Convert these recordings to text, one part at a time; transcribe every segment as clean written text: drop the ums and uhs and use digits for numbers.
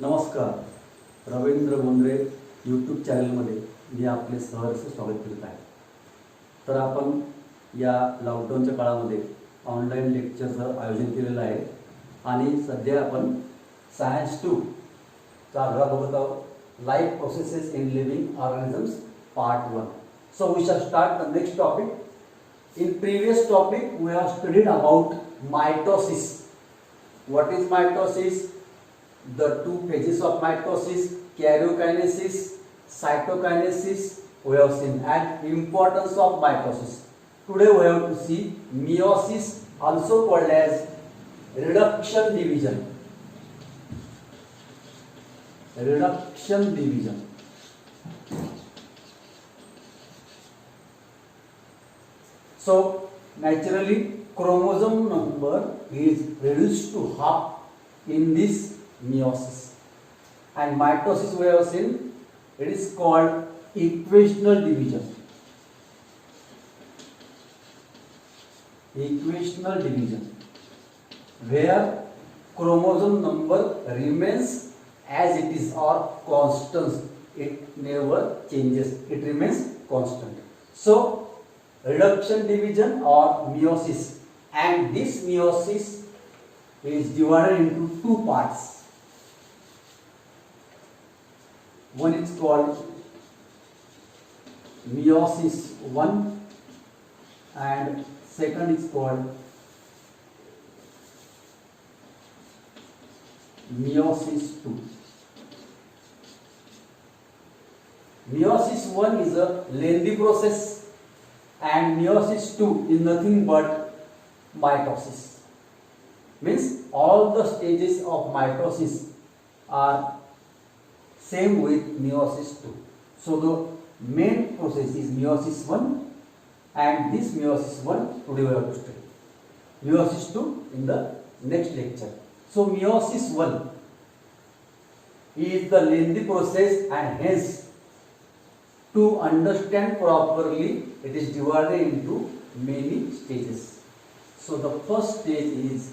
नमस्कार, रवींद्र बोंद्रे यूट्यूब चॅनलमध्ये मी आपले सहर्ष स्वागत करीत आहे. तर आपण या लॉकडाऊनच्या काळामध्ये ऑनलाईन लेक्चरचं आयोजन केलेलं आहे आणि सध्या आपण सायन्स 2 चा धडा बघत आहोत. Life processes in living organisms part 1. So we shall start the next topic. In previous topic we have studied about mitosis. What is mitosis? The two phases of mitosis, karyokinesis, cytokinesis we have seen, and importance of mitosis. Today we have to see meiosis, also called as reduction division. Reduction division. So naturally chromosome number is reduced to half in this meiosis, and mitosis we have seen it is called equational division. Equational division where chromosome number remains as it is or constant, it never changes, it remains constant. So reduction division or meiosis, and this meiosis is divided into two parts. One is called meiosis 1 and second is called meiosis 2. Meiosis 1 is a lengthy process and meiosis 2 is nothing but mitosis. Means all the stages of mitosis are same with meiosis 2. So the main process is meiosis 1, and this meiosis 1 today we have to study. Meiosis 2 in the next lecture. So meiosis 1 is the lengthy process, and hence to understand properly it is divided into many stages. So the first stage is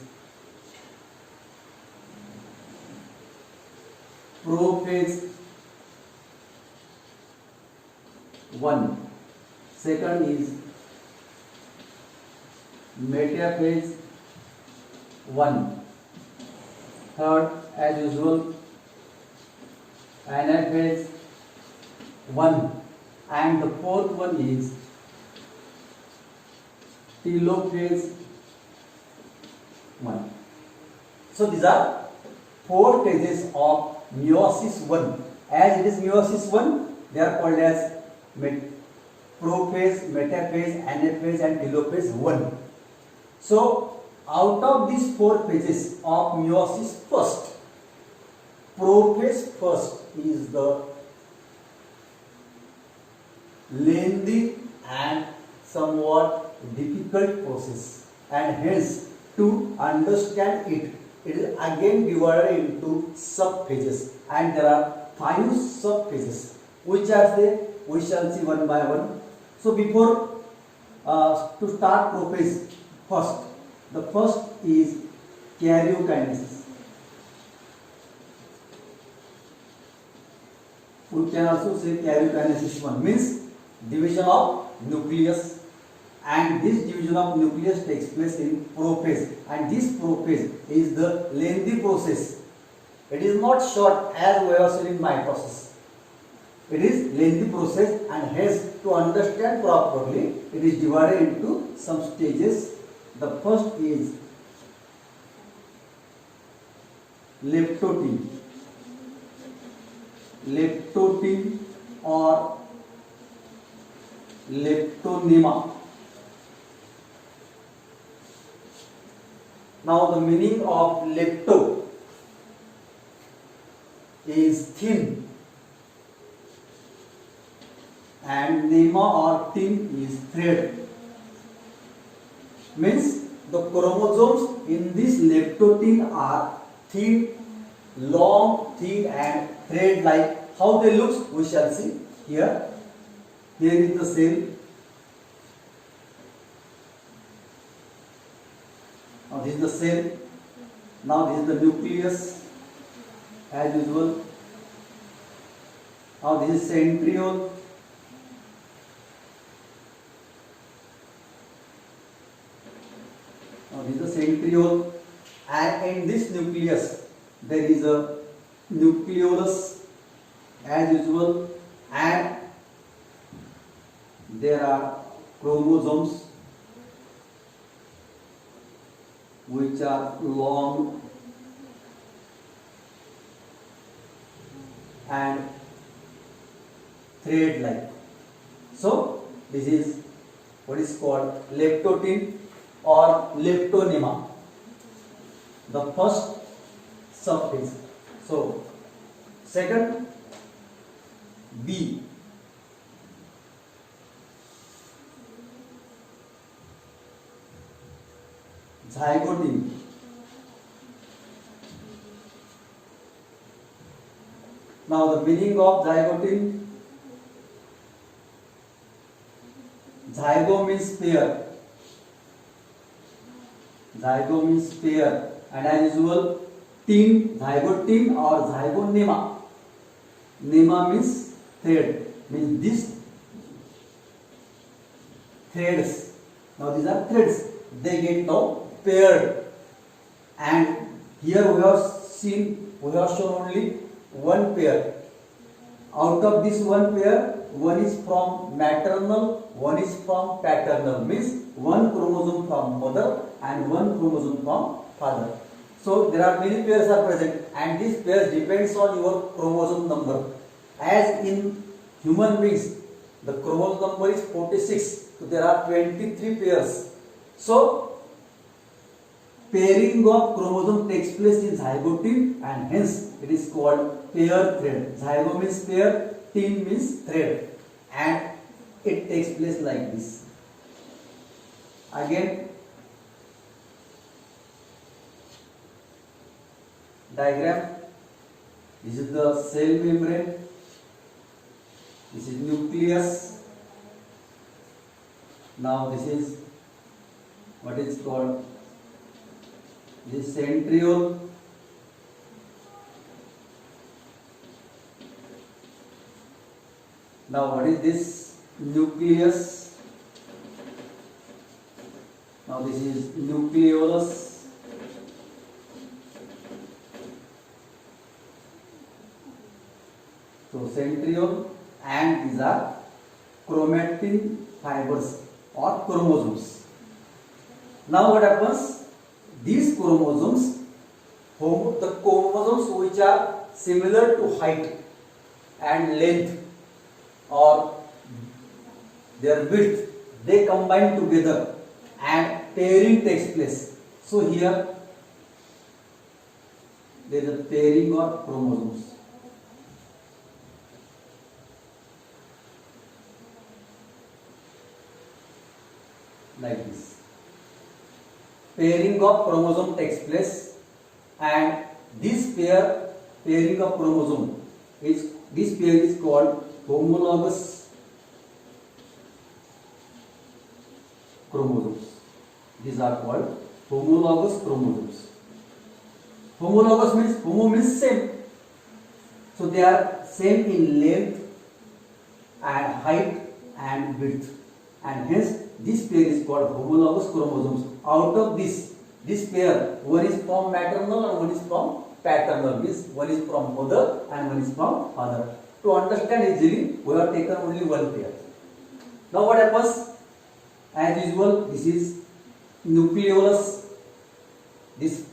prophase 1, second is metaphase 1, third as usual anaphase 1, and the fourth one is telophase 1. So these are four phases of meiosis 1. As it is meiosis 1, they are called as prophase, metaphase, anaphase and telophase 1. So out of these four phases of meiosis, first prophase first is the lengthy and somewhat difficult process, and hence to understand it is again divided into sub phases, and there are 5 sub phases. Which are they? We shall see one by one. So before to start prophase, the first is karyokinesis. We can also say karyokinesis 1 means division of nucleus, and this division of nucleus takes place in prophase, and this prophase is the lengthy process. It is not short as we have seen in mitosis. It is lengthy process, and hence to understand properly it is divided into some stages. The first is leptotin. Leptotin or leptonema. Now the meaning of lepto is thin, and nema or tin is thread. Means the chromosomes in this leptotin are thin, long, thin and thread like. How they look we shall see here. Here is the cell. Now this is the cell. Now this is the nucleus, as usual. Now this is centriole. Now this is the centriole, and in this nucleus there is a nucleolus as usual, and there are chromosomes which are long and thread like. So this is what is called leptotin or leptonema, the first subphase. So second, B. Zygote. Now the meaning of zygote. Zygo means pair. Zygo means pair, and as usual, tin, zygotin or zygonema. Nema means thread. Means these threads. Now these are threads. They get now paired, and here we have shown only one pair. Out of this one pair, one is from maternal, one is from paternal. Means one chromosome from mother and one chromosome from father. So there are many pairs are present, and these pairs depends on your chromosome number. As in human beings, the chromosome number is 46. So there are 23 pairs. So pairing of chromosome takes place in zygote, and hence it is called pair thread. Zygo means pair, tin means thread, and it takes place like this. Again, diagram. This is the cell membrane. This is nucleus. Now this is what is called this centriole. Now what is this nucleus? Now this is nucleolus. So centriole, and these are chromatin fibers or chromosomes. Now what happens? These chromosomes, the chromosomes which are similar to height and length or their width, they combine together and pairing takes place. So here there is a pairing of chromosomes. Like this. Pairing of chromosome takes place, and this pairing of chromosome this pair is called homologous chromosomes. These are called homologous chromosomes. Homologous means homo means same. So they are same in length and height and width, and hence this pair is called homologous chromosomes. Out of this pair, one is from maternal and one is from paternal. Means one is from mother and one is from father. To understand easily, we have taken only one pair. Now what happens? As usual, this is nucleolus, this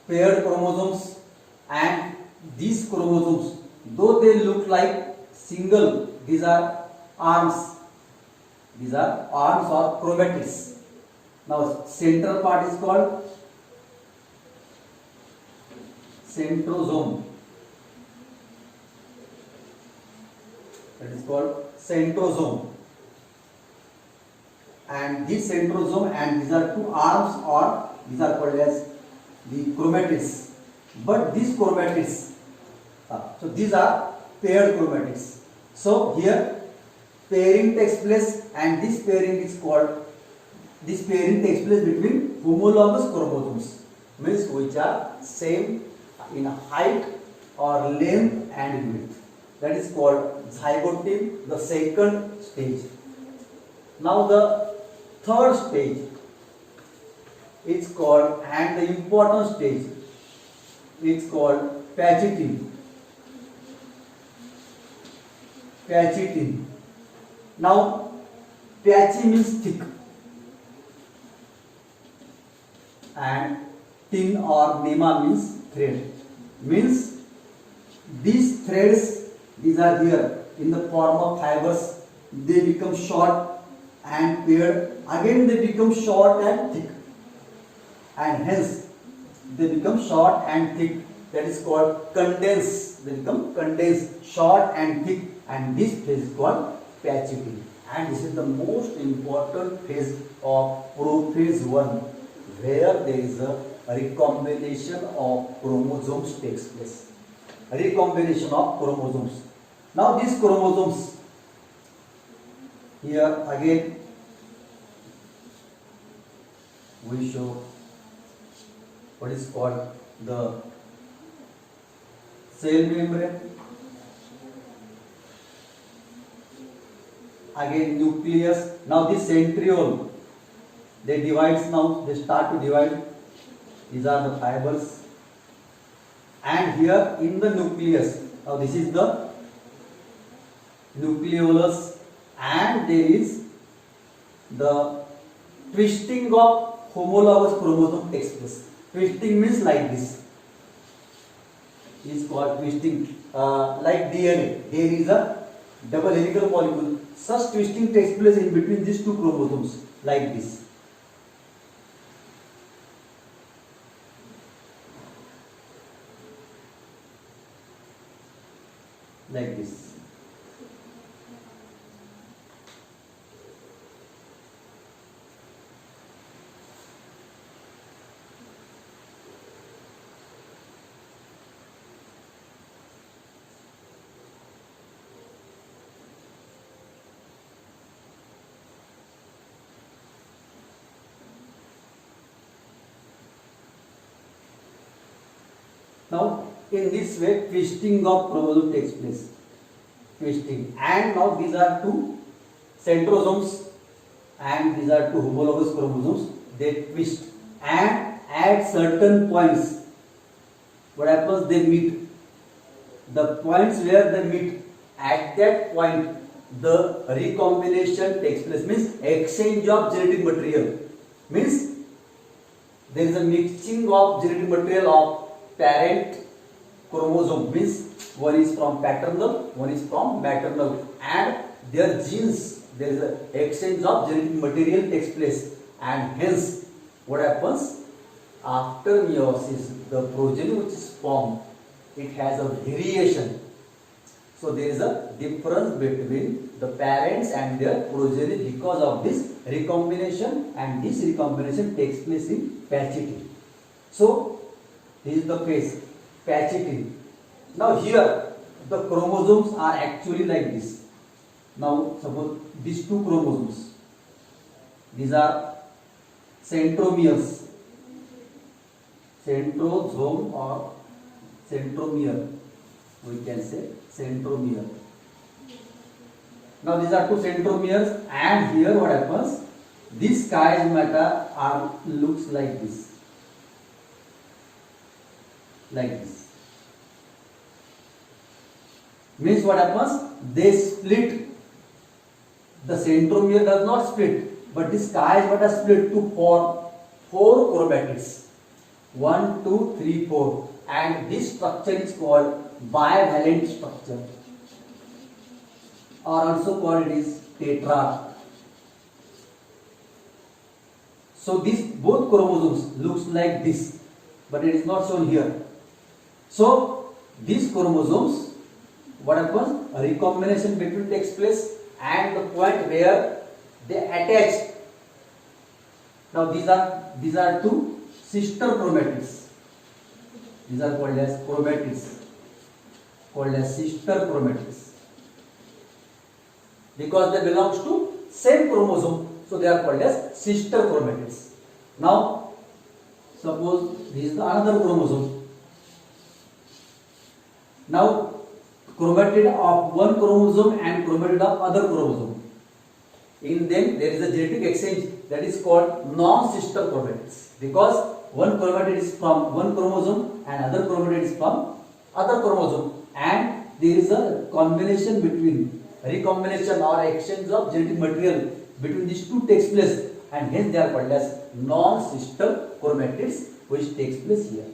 paired chromosomes, and these chromosomes, though they look like single, these are arms. These are arms or chromatids. Now central part is called centrosome. That is called centrosome. And this centrosome and these are two arms, or these are called as the chromatids. But these chromatids, so these are paired chromatids. So here pairing takes place, and this pairing takes place between homologous chromosomes, means which are same in height or length and width. That is called zygote, the second stage. Now the third stage is called, and the important stage is called pachytene. Pachytene. Now patchy means thick, and tin or nema means thread. Means these threads, these are here in the form of fibers, they become short and paired, again they become short and thick, and hence they become short and thick. That is called condense. They become condensed, short and thick, and this phase is called pachytene. And this is the most important phase of prophase 1, where there is a recombination of chromosomes takes place. Recombination of chromosomes. Now these chromosomes, here again we show what is called the cell membrane, again nucleus. Now this centriole, they divide, now they start to divide. These are the fibers, and here in the nucleus, now this is the nucleolus, and there is the twisting of homologous chromosome takes place. Twisting means like this, is called twisting. Like DNA, there is a double helical molecule. Such twisting takes place in between these two chromosomes, like this. Like this. Now in this way twisting of chromosome takes place. Twisting, and now these are two centrosomes and these are two homologous chromosomes. They twist, and at certain points, what happens? They meet. The points where they meet, at that point the recombination takes place. Means exchange of genetic material. Means there is a mixing of genetic material of parent chromosome. Means one is from paternal, one is from maternal, and their genes, there is an exchange of genetic material takes place, and hence what happens? After meiosis, the progeny which is formed, it has a variation. So there is a difference between the parents and their progeny because of this recombination, and this recombination takes place in pachytene. So this is the phase, pachytene. Now here the chromosomes are actually like this. Now suppose these two chromosomes, these are centromeres, centrosome or centromere, we can say centromere. Now these are two centromeres, and here what happens? These chiasmata are looks like this, like this. Means what happens? They split. The centromere does not split, but this chiasmata split to form four chromatids. 1, 2, 3, 4, and this structure is called bivalent structure, or also called it is tetrad. So these both chromosomes looks like this, but it is not shown here. So these chromosomes, what happens? A recombination between takes place, and the point where they attach. Now these are two sister chromatids. These are called as chromatids, called as sister chromatids, because they belongs to same chromosome, so they are called as sister chromatids. Now suppose this is the another chromosome, Now chromatid of one chromosome and chromatid of other chromosome. In them there is a genetic exchange that is called non-sister chromatids, because one chromatid is from one chromosome and other chromatid is from other chromosome, and there is a combination between recombination or exchange of genetic material between these two takes place, and hence they are called as non-sister chromatids, which takes place here.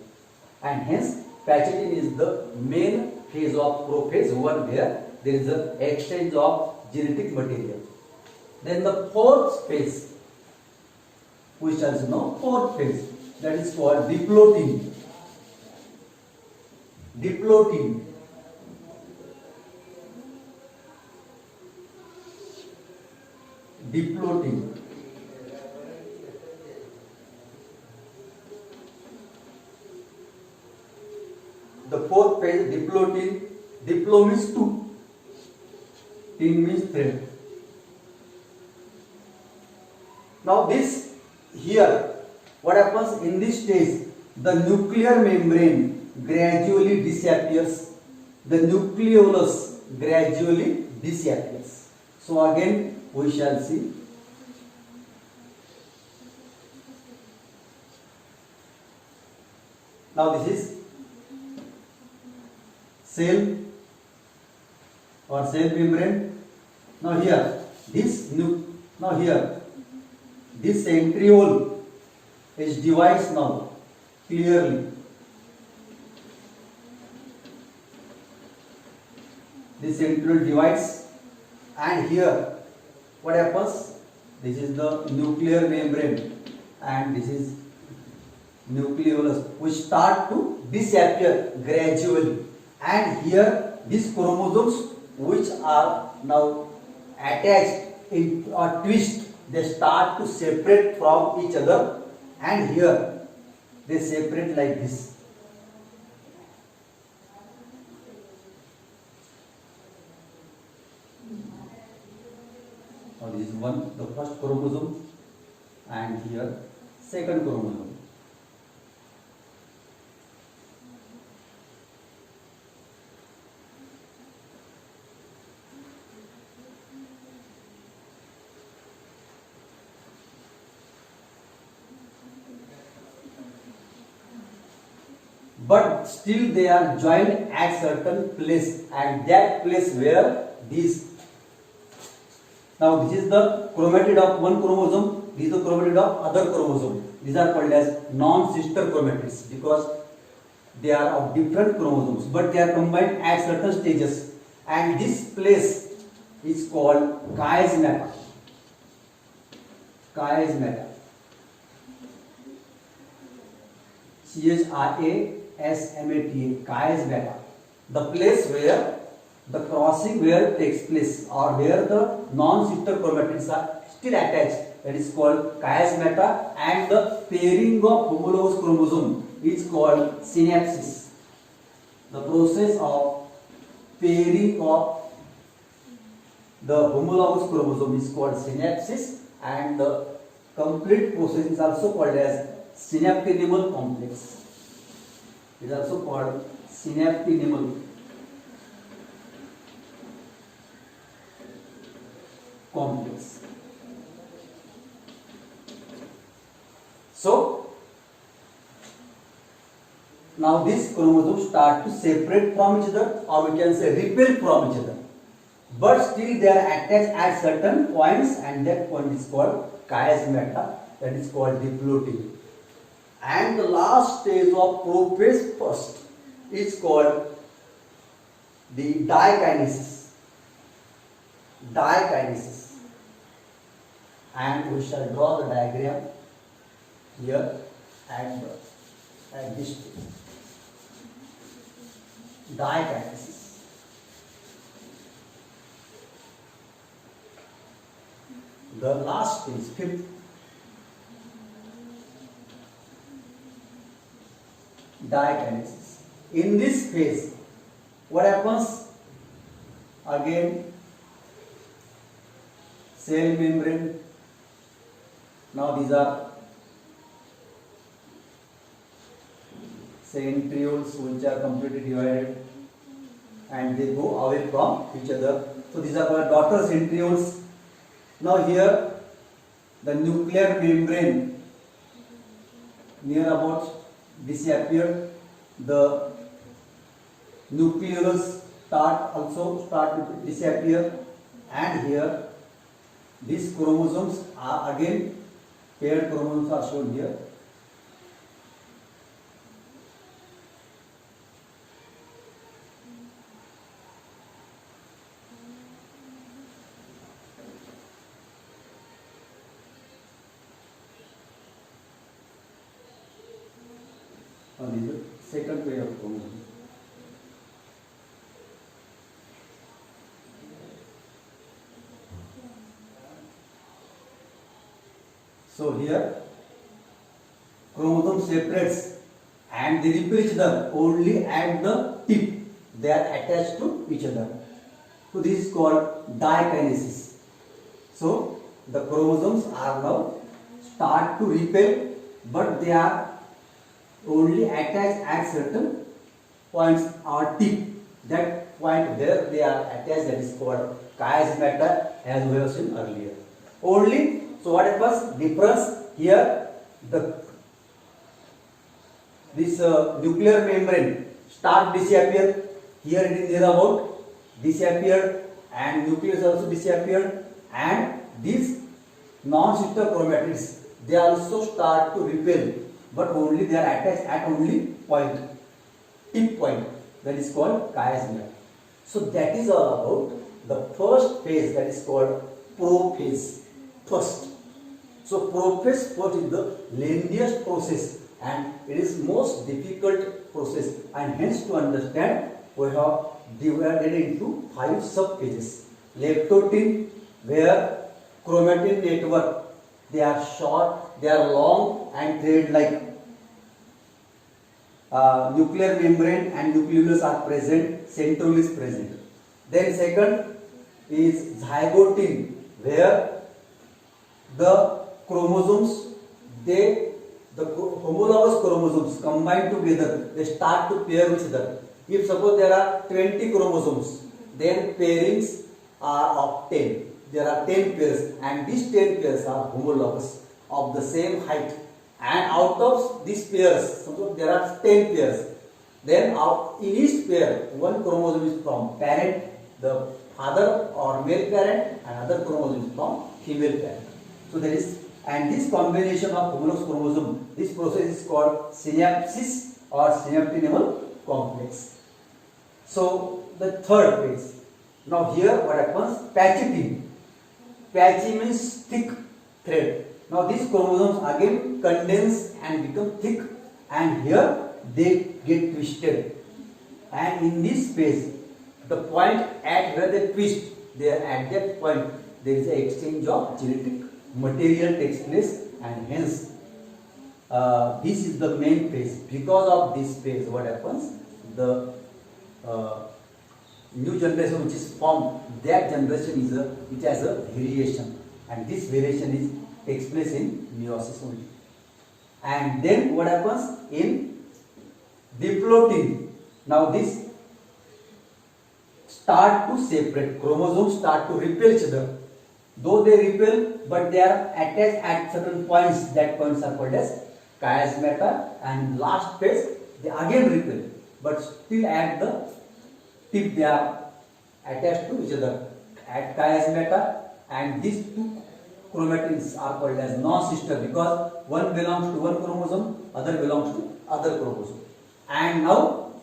And hence patching is the main phase of prophase 1, where there is an exchange of genetic material. Then the fourth phase, we shall know fourth phase, that is called diplotin. Diplotin. Diplotin. The fourth phase, diplotin. Diplo means two, tin means thread. Now this here, what happens in this stage, the nuclear membrane gradually disappears, the nucleolus gradually disappears. So again we shall see. Now this is cell or cell membrane. Now here this this centriole is divides now clearly. This centriole divides, and here what happens? This is the nuclear membrane and this is nucleolus, which start to disappear gradually, and here these chromosomes which are now attached in or twist, they start to separate from each other, and here they separate like this. Now this is one, the first chromosome, and here second chromosome. But still they are joined at certain place, and that place where these. Now this is the chromatid of one chromosome, this is the chromatid of other chromosome. These are called as non-sister chromatids because they are of different chromosomes, but they are combined at certain stages, and this place is called chiasmata. Chiasmata. Chiasmata. Chiasmata. The place where the crossing where takes place, or where the non-sister chromatids are still attached, that is called chiasmata, and the pairing of homologous chromosome is called synapsis. The process of pairing of the homologous chromosome is called synapsis, and the complete process is also called as synaptinemal complex. It is also called synaptinemal complex. So now these chromosomes start to separate from each other, or we can say repel from each other, but still they are attached at certain points, and that point is called chiasmata, that is called diplotin. And the last stage of prophase first is called the dikinesis. Dikinesis. And we shall draw the diagram here at this stage. Dikinesis. The last stage, fifth. Dikinesis. In this phase, what happens? Again, cell membrane. Now these are centrioles which are completely divided. and they go away from each other. So these are called daughter centrioles. Now here the nuclear membrane near about disappeared. The nucleolus start to disappear, and here these chromosomes are again paired chromosomes are shown here. This is the second pair of chromosomes. So here chromosome separates and they repel each other only at the tip. They are attached to each other. So this is called dikinesis. So the chromosomes are now start to repel, but they are only attached at certain points or tip. That point where they are attached, that is called chiasmata, as we have seen earlier. Only, so what happens? Difference here, this nuclear membrane start disappear. Here it is near about disappeared, and nucleus also disappeared, and these non-sister chromatids, they also start to repel, but only they are attached at only point, tip point, that is called chiasma. So that is all about the first phase, that is called prophase. First. So prophase first is the lengthiest process, and it is most difficult process, and hence to understand we have divided into 5 sub-phases. Leptotin, where chromatin network, they are short, they are long and thread-like. Nuclear membrane and nucleolus are present, centrole is present. Then second is zygotin, where the chromosomes, the homologous chromosomes combine together, they start to pair with each other. If suppose there are 20 chromosomes, then pairings are of 10. There are 10 pairs, and these 10 pairs are homologous of the same height. And out of these pairs, suppose there are 10 pairs, then in each pair, one chromosome is from parent, the father or male parent, and other chromosome is from female parent. So there is, and this combination of homologous chromosome, this process is called synapsis or synaptonemal complex. So the third phase. Now here what happens? Patching. Patchy means thick thread. Now these chromosomes again condense and become thick, and here they get twisted. And in this phase, the point at where they twist, there at that point there is an exchange of genetic material takes place, and hence this is the main phase. Because of this phase, what happens? The new generation which is formed, that generation is which has a variation, and this variation takes place in meiosis only. And then what happens in diplotin? Now this start to separate, chromosomes start to repel each other. Though they repel, but they are attached at certain points. That points are called as chiasmata, and last phase they again repel, but still at the tip they are attached to each other at chiasmata, and these two chromatins are called as non-sister because one belongs to one chromosome, other belongs to other chromosome. And now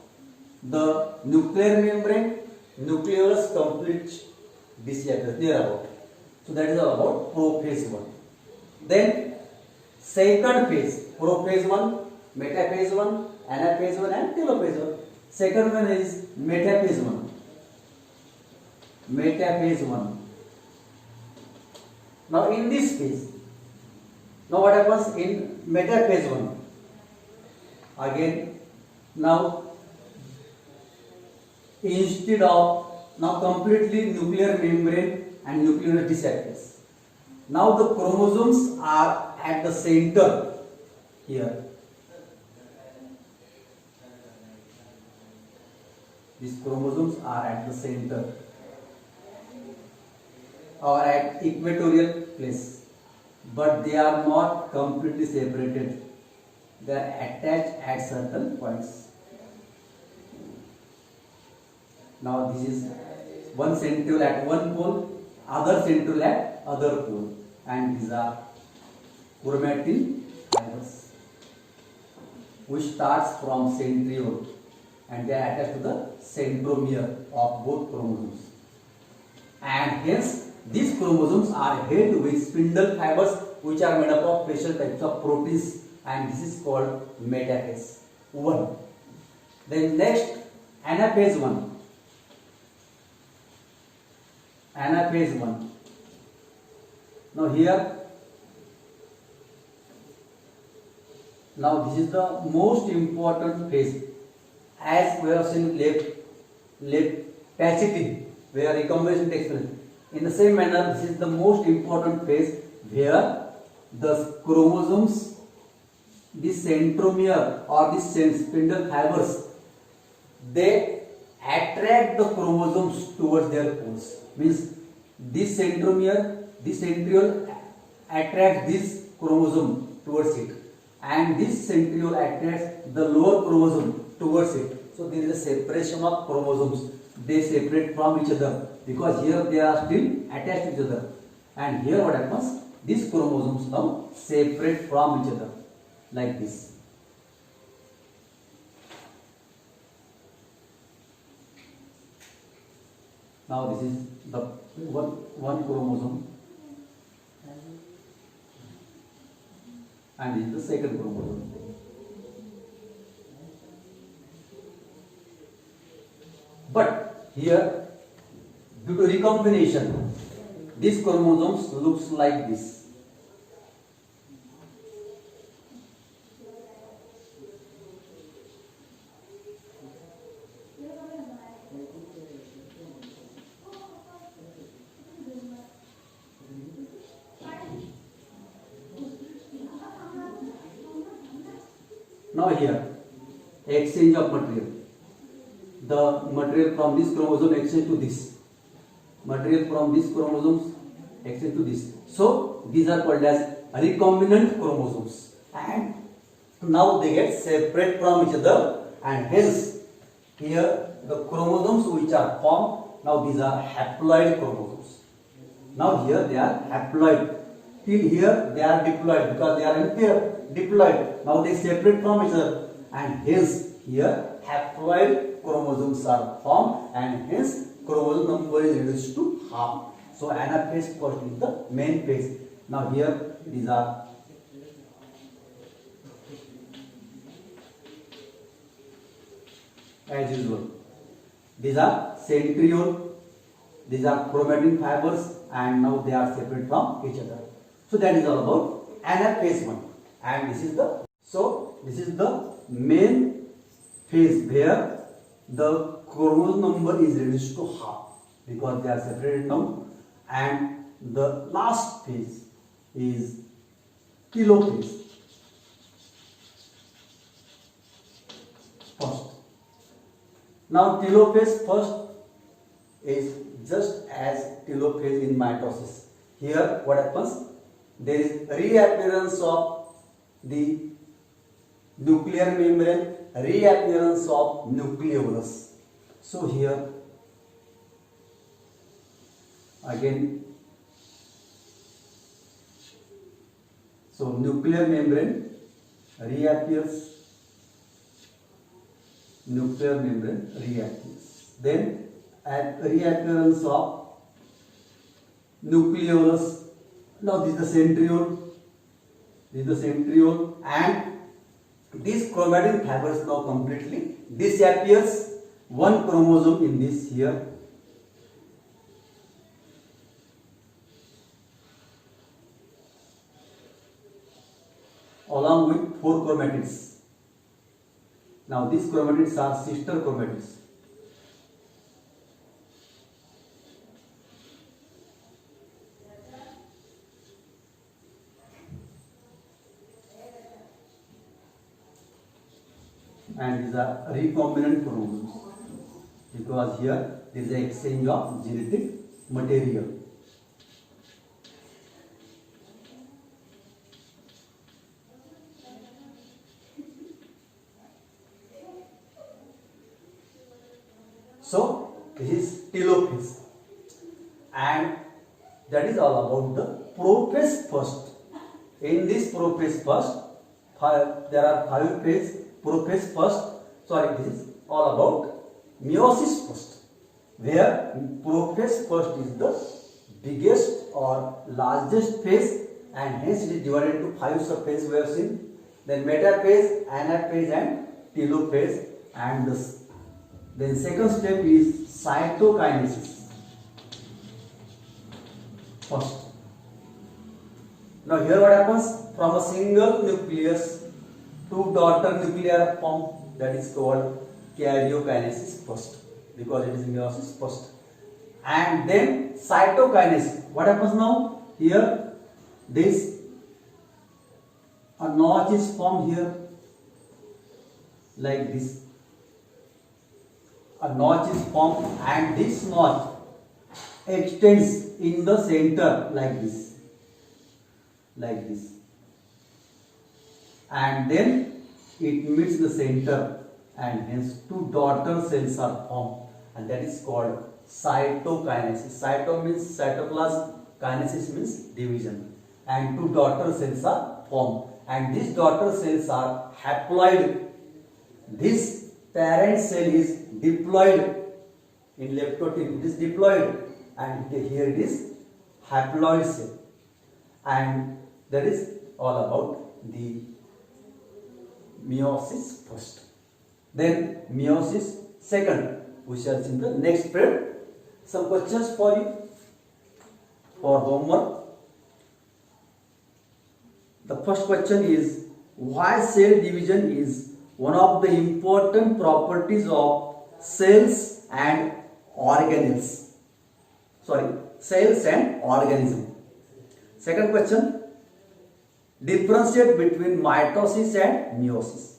the nuclear membrane, nucleolus complete disappears near about. So that is all about prophase 1. Then second phase, prophase 1, metaphase 1, anaphase 1 and telophase 1. Second one is metaphase 1. Metaphase 1. Now in this phase, now what happens in metaphase 1? Again, now instead of now completely nuclear membrane and nucleolus disappears. Now the chromosomes are at the center here. These chromosomes are at the center or at equatorial place, but they are not completely separated. They are attached at certain points. Now this is one centriole at one pole, other centriole at other pole, and these are chromatin fibers, which starts from centriole and they are attached to the centromere of both chromosomes. And hence these chromosomes are held with spindle fibers which are made up of special types of proteins, and this is called metaphase 1. Then next, anaphase 1. Anaphase 1. Now here, now this is the most important phase, as we have seen left pachythy, where recombination takes place. In the same manner, this is the most important phase where the chromosomes, the centromere or the spindle fibers, they attract the chromosomes towards their poles. Means this centromere, this centriole attracts this chromosome towards it, and this centriole attracts the lower chromosome towards it. So there is a separation of chromosomes. They separate from each other because here they are still attached to each other, and here what happens? These chromosomes now separate from each other like this. Now this is the one chromosome, and this is the second chromosome. But here, due to recombination, these chromosomes looks like this. Now here, exchange of material. The material from this chromosome exchange to this. Material from these chromosomes exchange to this. So these are called as recombinant chromosomes, and now they get separate from each other, and hence here the chromosomes which are formed, now these are haploid chromosomes. Now here they are haploid. Till here they are diploid because they are in pair. Diploid. Now they separate from each other, and hence here haploid chromosomes are formed, and hence chromosome number is reduced to half. So anaphase first is the main phase. Now here these are as usual. These are centriole, these are chromatin fibers, and now they are separate from each other. So that is all about anaphase 1. And this is the main phase where the chromosome number is reduced to half because they are separated now, and the last phase is telophase. First. Now telophase first is just as telophase in mitosis. Here what happens? There is reappearance of the nuclear membrane, reappearance of nucleolus. So here again, so nuclear membrane reappears, nuclear membrane reappears. Then at reappearance of nucleolus, now this is the centriole, and this chromatin fibers now completely disappears. One chromosome in this here, along with 4 chromatids. Now these chromatids are sister chromatids. And these are recombinant chromosomes. because here there is an exchange of genetic material. So this is telophase, and that is all about the prophase first. In this prophase first, there are 5 phase. Prophase first, this is all about meiosis first, where prophase first is the biggest or largest phase, and hence it is divided into 5 subphases we have seen. Then metaphase, anaphase, and telophase, and then second step is cytokinesis first. Now here what happens? From a single nucleus, 2 daughter nuclei are formed. That is called karyokinesis first, because it is meiosis first. And then cytokinesis. What happens now? Here this a notch is formed here, like this. A notch is formed, and this notch extends in the center like this, and then it meets the center, and hence 2 daughter cells are formed, and that is called cytokinesis. Cyto means cytoplasm, kinesis means division, and 2 daughter cells are formed, and these daughter cells are haploid. This parent cell is diploid. In leptotype it is diploid, and here it is haploid cell, and that is all about the meiosis first. Then meiosis second. We shall see in the next period. Some questions for you for homework. The first question is, why cell division is one of the important properties of cells and organelles? Cells and organism. Second question, differentiate between mitosis and meiosis.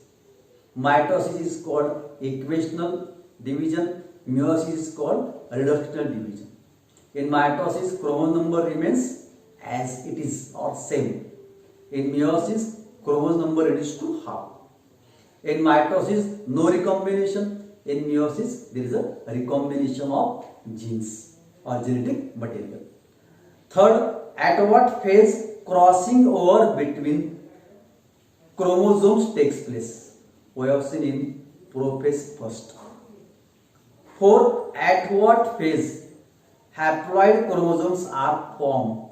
Mitosis is called equational division, meiosis is called reductional division. In mitosis, chromosome number remains as it is or same. In meiosis, chromosome number reduces to half. In mitosis, no recombination. In meiosis, there is a recombination of genes or genetic material. Third, at what phase crossing over between chromosomes takes place? We have seen in prophase first. Fourth, at what phase haploid chromosomes are formed?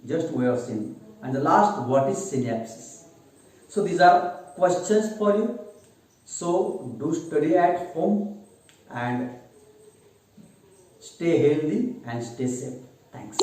Just we have seen. And the last, what is synapsis? So these are questions for you. So do study at home and stay healthy and stay safe. Thanks.